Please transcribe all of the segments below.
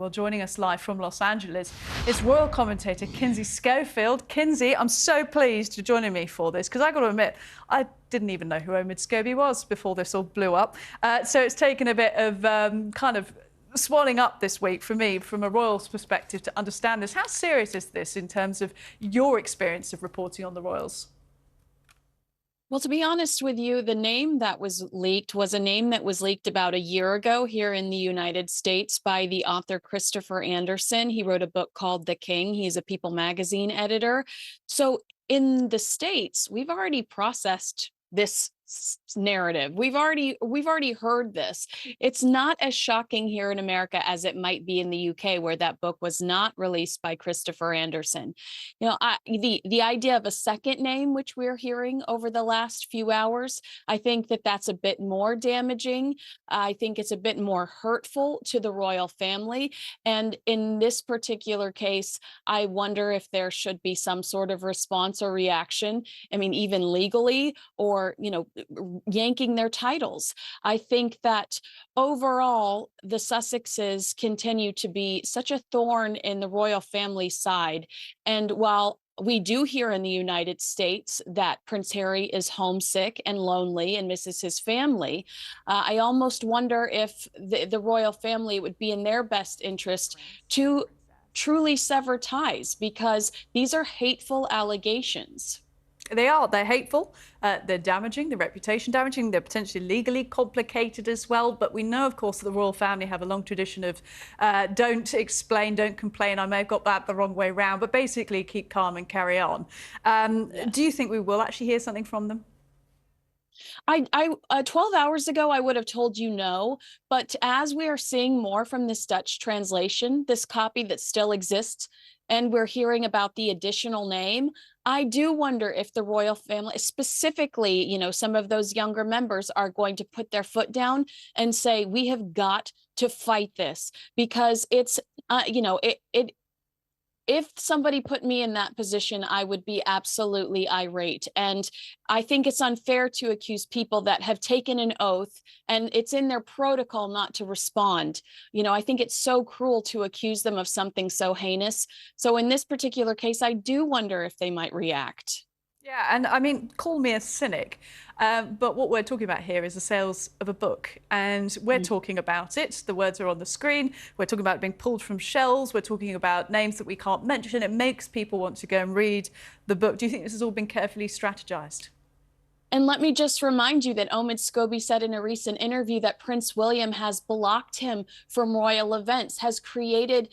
Well, joining us live from Los Angeles is royal commentator Kinsey Schofield. Kinsey, I'm so pleased you're joining me for this, because I got to admit, I didn't even know who Omid Scobie was before this all blew up. So it's taken a bit of kind of swelling up this week for me, from a royals perspective, to understand this. How serious is this in terms of your experience of reporting on the royals? Well, to be honest with you, the name that was leaked was a name that was leaked about a year ago here in the United States by the author Christopher Anderson. He wrote a book called The King. He's a People magazine editor. So in the States, we've already processed this narrative. We've already heard this. It's not as shocking here in America as it might be in the UK, where that book was not released by Christopher Anderson. You know, the idea of a second name, which we're hearing over the last few hours, I think that that's a bit more damaging. I think it's a bit more hurtful to the royal family. And in this particular case, I wonder if there should be some sort of response or reaction. I mean, even legally, or, you know, yanking their titles. I think that overall, the Sussexes continue to be such a thorn in the royal family side. And while we do hear in the United States that Prince Harry is homesick and lonely and misses his family, I almost wonder if the royal family would be in their best interest to truly sever ties, because these are hateful allegations. They are. They're hateful. They're damaging. They're reputation damaging. They're potentially legally complicated as well. But we know, of course, that the royal family have a long tradition of don't explain, don't complain. I may have got that the wrong way round, but basically keep calm and carry on. Yes. Do you think we will actually hear something from them? 12 hours ago, I would have told you no. But as we are seeing more from this Dutch translation, this copy that still exists, and we're hearing about the additional name, I do wonder if the royal family, specifically, you know, some of those younger members, are going to put their foot down and say, we have got to fight this, because it's, you know, if somebody put me in that position, I would be absolutely irate. And I think it's unfair to accuse people that have taken an oath and it's in their protocol not to respond. You know, I think it's so cruel to accuse them of something so heinous. So in this particular case, I do wonder if they might react. Yeah, and I mean, call me a cynic, but what we're talking about here is the sales of a book, and we're talking about it. The words are on the screen. We're talking about it being pulled from shelves. We're talking about names that we can't mention. It makes people want to go and read the book. Do you think this has all been carefully strategized? And let me just remind you that Omid Scobie said in a recent interview that Prince William has blocked him from royal events, has created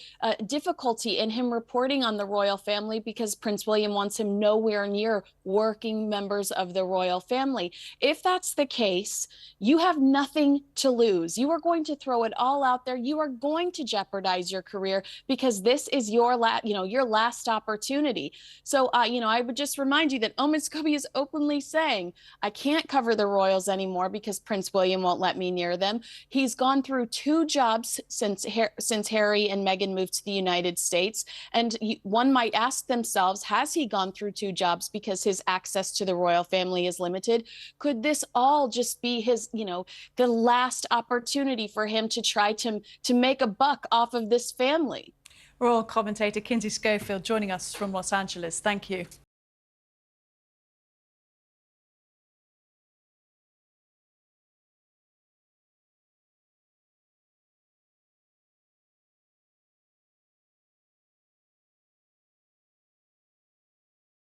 difficulty in him reporting on the royal family, because Prince William wants him nowhere near working members of the royal family. If that's the case, you have nothing to lose. You are going to throw it all out there. You are going to jeopardize your career, because this is your last opportunity. So, I would just remind you that Omid Scobie is openly saying, I can't cover the royals anymore because Prince William won't let me near them. He's gone through 2 jobs since Harry and Meghan moved to the United States. And one might ask themselves, has he gone through 2 jobs because his access to the royal family is limited? Could this all just be his, the last opportunity for him to try to make a buck off of this family? Royal commentator Kinsey Schofield joining us from Los Angeles. Thank you.